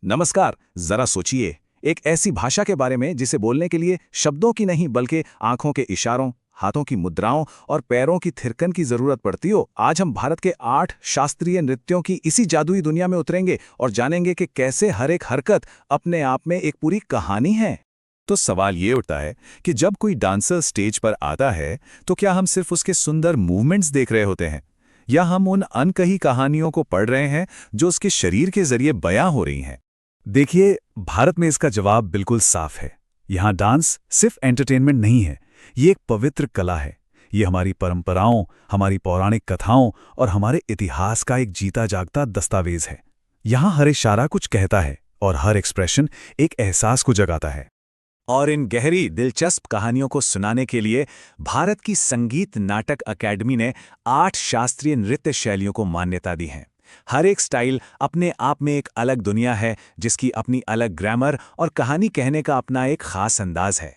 नमस्कार। जरा सोचिए, एक ऐसी भाषा के बारे में जिसे बोलने के लिए शब्दों की नहीं बल्कि आंखों के इशारों, हाथों की मुद्राओं और पैरों की थिरकन की जरूरत पड़ती हो। आज हम भारत के 8 शास्त्रीय नृत्यों की इसी जादुई दुनिया में उतरेंगे और जानेंगे कि कैसे हर एक हरकत अपने आप में एक पूरी कहानी है। तो सवाल ये उठता है कि जब कोई डांसर स्टेज पर आता है तो क्या हम सिर्फ उसके सुंदर मूवमेंट्स देख रहे होते हैं, या हम उन अनकही कहानियों को पढ़ रहे हैं जो उसके शरीर के जरिए बयां हो रही हैं? देखिए, भारत में इसका जवाब बिल्कुल साफ है। यहाँ डांस सिर्फ एंटरटेनमेंट नहीं है, ये एक पवित्र कला है। ये हमारी परंपराओं, हमारी पौराणिक कथाओं और हमारे इतिहास का एक जीता जागता दस्तावेज है। यहाँ हर इशारा कुछ कहता है और हर एक्सप्रेशन एक एहसास को जगाता है। और इन गहरी दिलचस्प कहानियों को सुनाने के लिए भारत की संगीत नाटक अकेडमी ने 8 शास्त्रीय नृत्य शैलियों को मान्यता दी है। हर एक स्टाइल अपने आप में एक अलग दुनिया है, जिसकी अपनी अलग ग्रामर और कहानी कहने का अपना एक खास अंदाज है।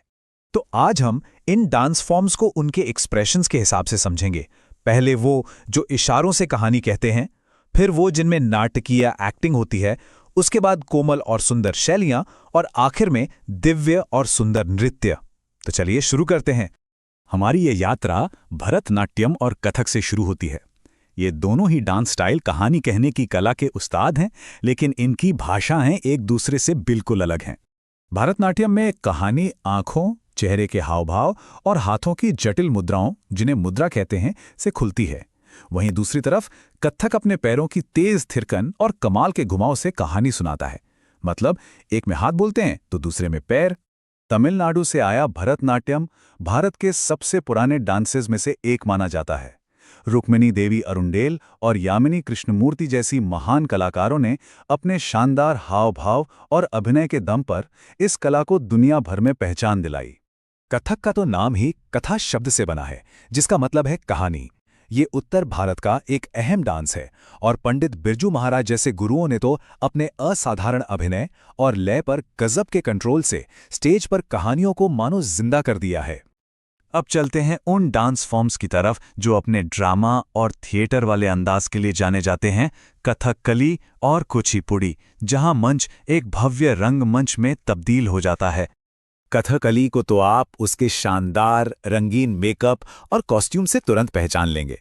तो आज हम इन डांस फॉर्म्स को उनके एक्सप्रेशंस के हिसाब से समझेंगे। पहले वो जो इशारों से कहानी कहते हैं, फिर वो जिनमें नाटकीय एक्टिंग होती है, उसके बाद कोमल और सुंदर शैलियां, और आखिर में दिव्य और सुंदर नृत्य। तो चलिए शुरू करते हैं। हमारी ये यात्रा भरतनाट्यम और कथक से शुरू होती है। ये दोनों ही डांस स्टाइल कहानी कहने की कला के उस्ताद हैं, लेकिन इनकी भाषाएं एक दूसरे से बिल्कुल अलग हैं। भरतनाट्यम में कहानी आंखों, चेहरे के हावभाव और हाथों की जटिल मुद्राओं, जिन्हें मुद्रा कहते हैं, से खुलती है। वहीं दूसरी तरफ कथक अपने पैरों की तेज थिरकन और कमाल के घुमाव से कहानी सुनाता है। मतलब एक में हाथ बोलते हैं तो दूसरे में पैर। तमिलनाडु से आया भरतनाट्यम भारत के सबसे पुराने डांसेस में से एक माना जाता है। रुक्मिणी देवी अरुंडेल और यामिनी कृष्णमूर्ति जैसी महान कलाकारों ने अपने शानदार हाव भाव और अभिनय के दम पर इस कला को दुनिया भर में पहचान दिलाई। कथक का तो नाम ही कथा शब्द से बना है, जिसका मतलब है कहानी। ये उत्तर भारत का एक अहम डांस है और पंडित बिरजू महाराज जैसे गुरुओं ने तो अपने असाधारण अभिनय और लय पर गजब के कंट्रोल से स्टेज पर कहानियों को मानो जिंदा कर दिया है। अब चलते हैं उन डांस फॉर्म्स की तरफ जो अपने ड्रामा और थिएटर वाले अंदाज के लिए जाने जाते हैं, कथकली और कुचिपुड़ी, जहां मंच एक भव्य रंगमंच में तब्दील हो जाता है। कथकली को तो आप उसके शानदार रंगीन मेकअप और कॉस्ट्यूम से तुरंत पहचान लेंगे,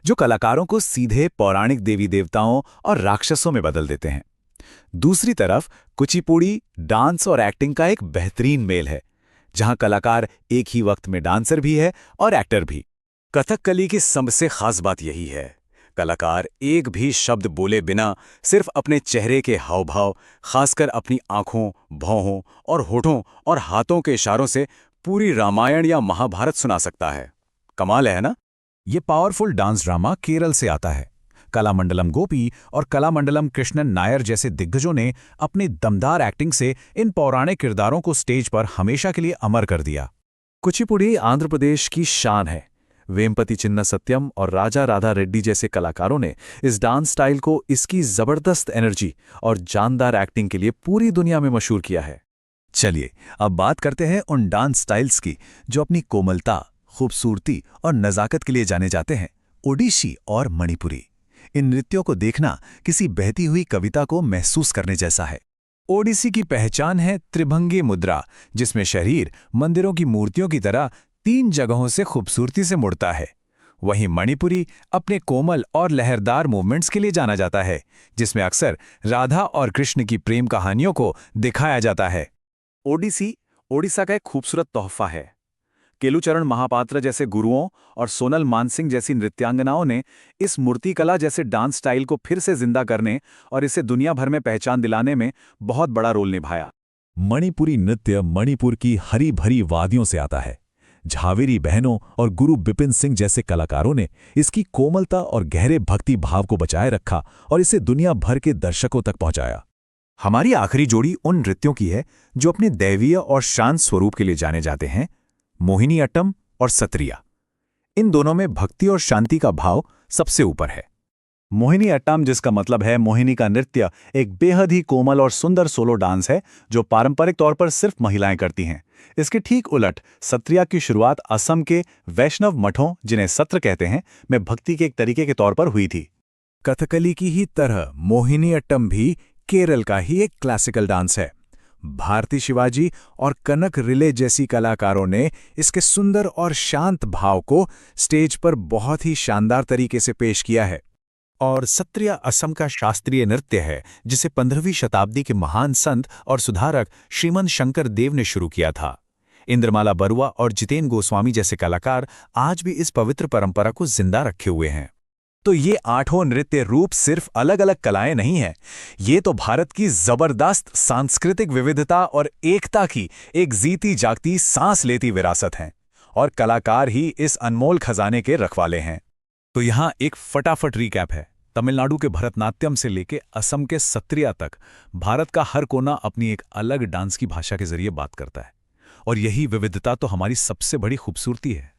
जो कलाकारों को सीधे पौराणिक देवी देवताओं और राक्षसों में बदल देते हैं। दूसरी तरफ कुचिपुड़ी डांस और एक्टिंग का एक बेहतरीन मेल है, जहां कलाकार एक ही वक्त में डांसर भी है और एक्टर भी। कथकली की सबसे खास बात यही है, कलाकार एक भी शब्द बोले बिना सिर्फ अपने चेहरे के हावभाव, खासकर अपनी आंखों, भौहों और होठों और हाथों के इशारों से पूरी रामायण या महाभारत सुना सकता है। कमाल है ना? ये पावरफुल डांस ड्रामा केरल से आता है। कलामंडलम गोपी और कलामंडलम कृष्णन नायर जैसे दिग्गजों ने अपनी दमदार एक्टिंग से इन पौराणिक किरदारों को स्टेज पर हमेशा के लिए अमर कर दिया। कुचिपुड़ी आंध्र प्रदेश की शान है। वेम्पति चिन्ना सत्यम और राजा राधा रेड्डी जैसे कलाकारों ने इस डांस स्टाइल को इसकी जबरदस्त एनर्जी और जानदार एक्टिंग के लिए पूरी दुनिया में मशहूर किया है। चलिए अब बात करते हैं उन डांस स्टाइल्स की जो अपनी कोमलता, खूबसूरती और नज़ाकत के लिए जाने जाते हैं, ओडिशी और मणिपुरी। इन नृत्यों को देखना किसी बहती हुई कविता को महसूस करने जैसा है। ओडिसी की पहचान है त्रिभंगी मुद्रा, जिसमें शरीर मंदिरों की मूर्तियों की तरह 3 जगहों से खूबसूरती से मुड़ता है। वहीं मणिपुरी अपने कोमल और लहरदार मूवमेंट्स के लिए जाना जाता है, जिसमें अक्सर राधा और कृष्ण की प्रेम कहानियों को दिखाया जाता है। ओडिसी ओडिशा का एक खूबसूरत तोहफा है। केलुचरण महापात्र जैसे गुरुओं और सोनल मानसिंह जैसी नृत्यांगनाओं ने इस मूर्तिकला जैसे डांस स्टाइल को फिर से जिंदा करने और इसे दुनिया भर में पहचान दिलाने में बहुत बड़ा रोल निभाया। मणिपुरी नृत्य मणिपुर की हरी भरी वादियों से आता है। झावेरी बहनों और गुरु बिपिन सिंह जैसे कलाकारों ने इसकी कोमलता और गहरे भक्ति भाव को बचाए रखा और इसे दुनिया भर के दर्शकों तक पहुंचाया। हमारी आखिरी जोड़ी उन नृत्यों की है जो अपने दैवीय और शांत स्वरूप के लिए जाने जाते हैं, मोहिनीअट्टम और सत्रिया। इन दोनों में भक्ति और शांति का भाव सबसे ऊपर है। मोहिनीअट्टम, जिसका मतलब है मोहिनी का नृत्य, एक बेहद ही कोमल और सुंदर सोलो डांस है जो पारंपरिक तौर पर सिर्फ महिलाएं करती हैं। इसके ठीक उलट सत्रिया की शुरुआत असम के वैष्णव मठों, जिन्हें सत्र कहते हैं, में भक्ति के एक तरीके के तौर पर हुई थी। कथकली की ही तरह मोहिनीअट्टम भी केरल का ही एक क्लासिकल डांस है। भारती शिवाजी और कनक रिले जैसी कलाकारों ने इसके सुंदर और शांत भाव को स्टेज पर बहुत ही शानदार तरीके से पेश किया है। और सत्रिया असम का शास्त्रीय नृत्य है, जिसे 15वीं शताब्दी के महान संत और सुधारक श्रीमन शंकर देव ने शुरू किया था। इंद्रमाला बरुआ और जितेन गोस्वामी जैसे कलाकार आज भी इस पवित्र परंपरा को जिंदा रखे हुए हैं। तो ये आठों नृत्य रूप सिर्फ अलग अलग कलाएं नहीं हैं, ये तो भारत की जबरदस्त सांस्कृतिक विविधता और एकता की एक जीती जागती सांस लेती विरासत हैं, और कलाकार ही इस अनमोल खजाने के रखवाले हैं। तो यहाँ एक फटाफट रिकैप है। तमिलनाडु के भरतनाट्यम से लेके असम के सत्रिया तक भारत का हर कोना अपनी एक अलग डांस की भाषा के जरिए बात करता है, और यही विविधता तो हमारी सबसे बड़ी खूबसूरती है।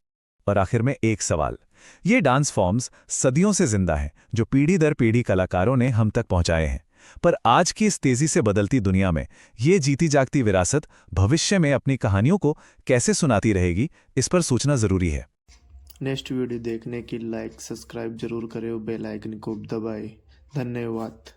और आखिर में एक सवाल, ये डांस फॉर्म्स सदियों से जिंदा हैं, जो पीढ़ी दर पीढ़ी कलाकारों ने हम तक पहुंचाए हैं। पर आज की इस तेजी से बदलती दुनिया में ये जीती जागती विरासत भविष्य में अपनी कहानियों को कैसे सुनाती रहेगी, इस पर सोचना जरूरी है। नेक्स्ट वीडियो देखने की लाइक सब्सक्राइब जरूर करें और बेल आइकन को दबाएं। धन्यवाद।